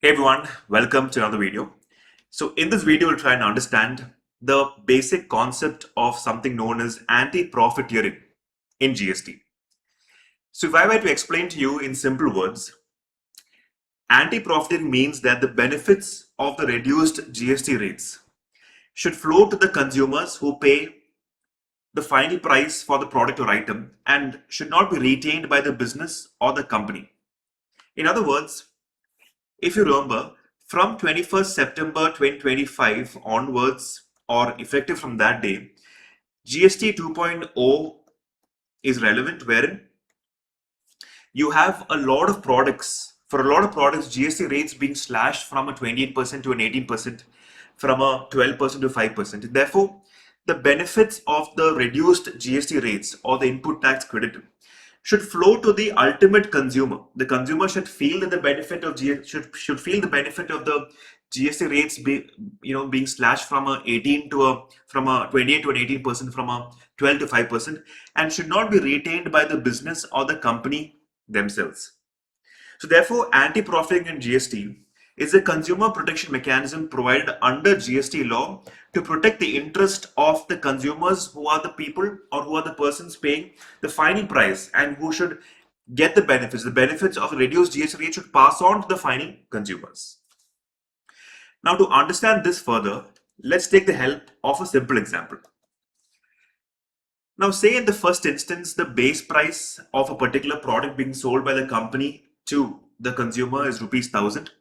Hey everyone, welcome to another video. So in this video, we'll try and understand the basic concept of something known as anti-profiteering in GST. So if I were to explain to you in simple words, anti-profiteering means that the benefits of the reduced GST rates should flow to the consumers who pay the final price for the product or item and should not be retained by the business or the company. In other words, if you remember, from 21st September 2025 onwards, or effective from that day, GST 2.0 is relevant, wherein you have a lot of products. For a lot of products, GST rates being slashed from a 28% to an 18%, from a 12% to 5%. Therefore, the benefits of the reduced GST rates or the input tax credit should flow to the ultimate consumer. The consumer should feel that the benefit of should feel the benefit of the GST rates being slashed from a 18 to a from a 28 to an 18%, from a 12 to 5%, and should not be retained by the business or the company themselves. So therefore, anti-profiteering in GST is a consumer protection mechanism provided under GST law to protect the interest of the consumers, who are the people or who are the persons paying the final price and who should get the benefits. The benefits of a reduced GST rate should pass on to the final consumers. Now, to understand this further, let's take the help of a simple example. Now, say in the first instance, the base price of a particular product being sold by the company to the consumer is rupees 1000,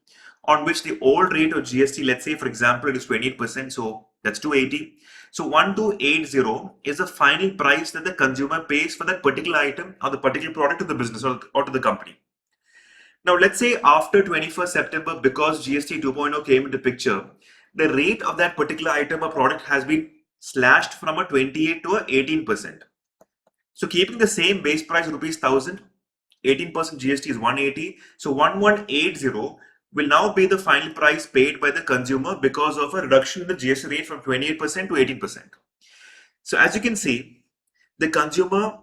on which the old rate of GST, let's say for example, it is 28%, so that's 280. So 1280 is the final price that the consumer pays for that particular item or the particular product to the business or to the company. Now, let's say after 21st September, because GST 2.0 came into picture, the rate of that particular item or product has been slashed from a 28 to a 18%. So keeping the same base price rupees 1000, 18% GST is 180. So 1180 will now be the final price paid by the consumer because of a reduction in the GST rate from 28% to 18%. So as you can see, the consumer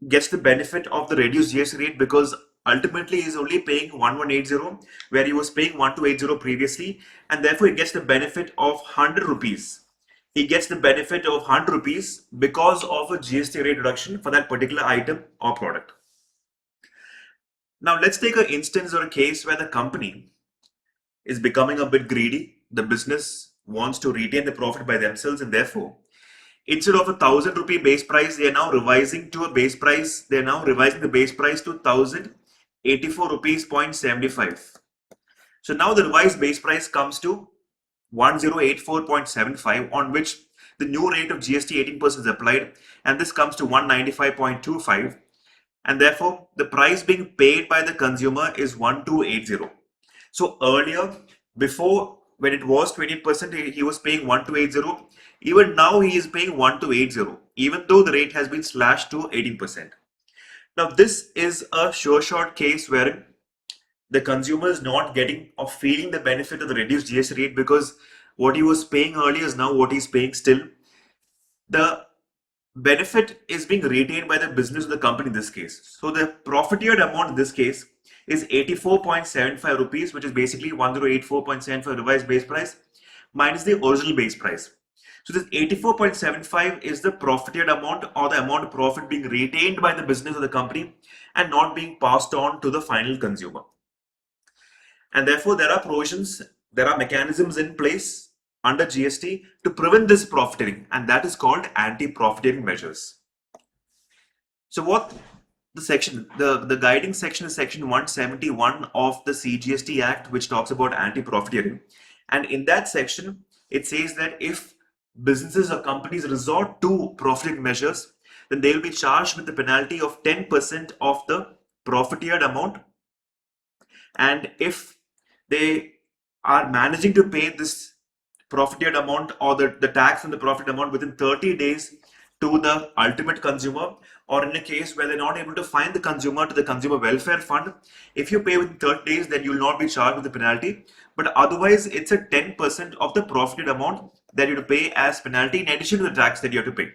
gets the benefit of the reduced GST rate because ultimately he is only paying 1180 where he was paying 1280 previously, and therefore he gets the benefit of 100 rupees. He gets the benefit of 100 rupees because of a GST rate reduction for that particular item or product. Now let's take an instance or a case where the company is becoming a bit greedy. The business wants to retain the profit by themselves, and therefore, instead of a 1000 rupee base price, they are now revising to a base price. They are now revising the base price to 1084 rupees 0.75. So now the revised base price comes to 1084.75, on which the new rate of GST 18% is applied, and this comes to 195.25, and therefore the price being paid by the consumer is 1280. So earlier, before, when it was 20%, he was paying 1280. Even now he is paying 1280, even though the rate has been slashed to 18%. Now this is a sure shot case where the consumer is not getting or feeling the benefit of the reduced GST rate, because what he was paying earlier is now what he's paying still. The benefit is being retained by the business or the company in this case. So the profiteered amount in this case is 84.75 rupees, which is basically 1084.75 revised base price minus the original base price. So this 84.75 is the profiteered amount, or the amount of profit being retained by the business or the company and not being passed on to the final consumer. And therefore there are provisions, there are mechanisms in place under GST to prevent this profiteering, and that is called anti-profiteering measures. So what the section, the guiding section is section 171 of the CGST Act, which talks about anti-profiteering. And in that section, it says that if businesses or companies resort to profiteering measures, then they will be charged with the penalty of 10% of the profiteered amount. And if they are managing to pay this profiteered amount or the tax on the profit amount within 30 days to the ultimate consumer, or in a case where they're not able to find the consumer, to the consumer welfare fund, if you pay within 30 days, then you will not be charged with the penalty. But otherwise, it's a 10% of the profited amount that you have to pay as penalty in addition to the tax that you have to pay.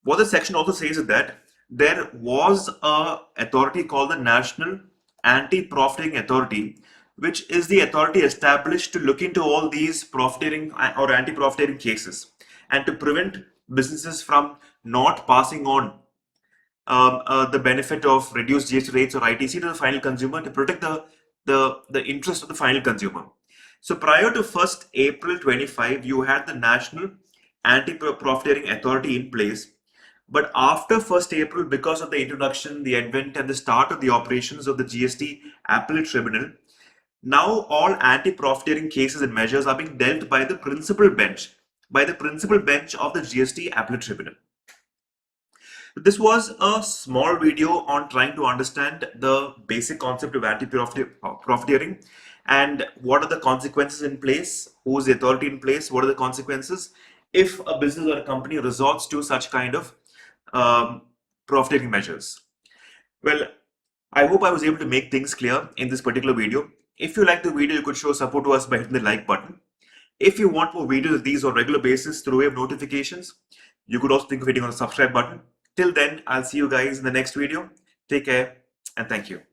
What the section also says is that there was a authority called the National Anti-Profiteering Authority, which is the authority established to look into all these profiteering or anti-profiteering cases and to prevent businesses from not passing on the benefit of reduced GST rates or ITC to the final consumer to protect the interest of the final consumer. So prior to 1st April 25, you had the National Anti-Profiteering Authority in place. But after 1st April, because of the introduction, the advent, and the start of the operations of the GST Appellate Tribunal, now all anti-profiteering cases and measures are being dealt by the principal bench, of the GST Appellate Tribunal. This was a small video on trying to understand the basic concept of anti-profiteering and what are the consequences in place, who is the authority in place, what are the consequences if a business or a company resorts to such kind of profiteering measures. Well, I hope I was able to make things clear in this particular video. If you like the video, you could show support to us by hitting the like button. If you want more videos of these on a regular basis through way of notifications, you could also think of hitting on the subscribe button. Till then, I'll see you guys in the next video. Take care and thank you.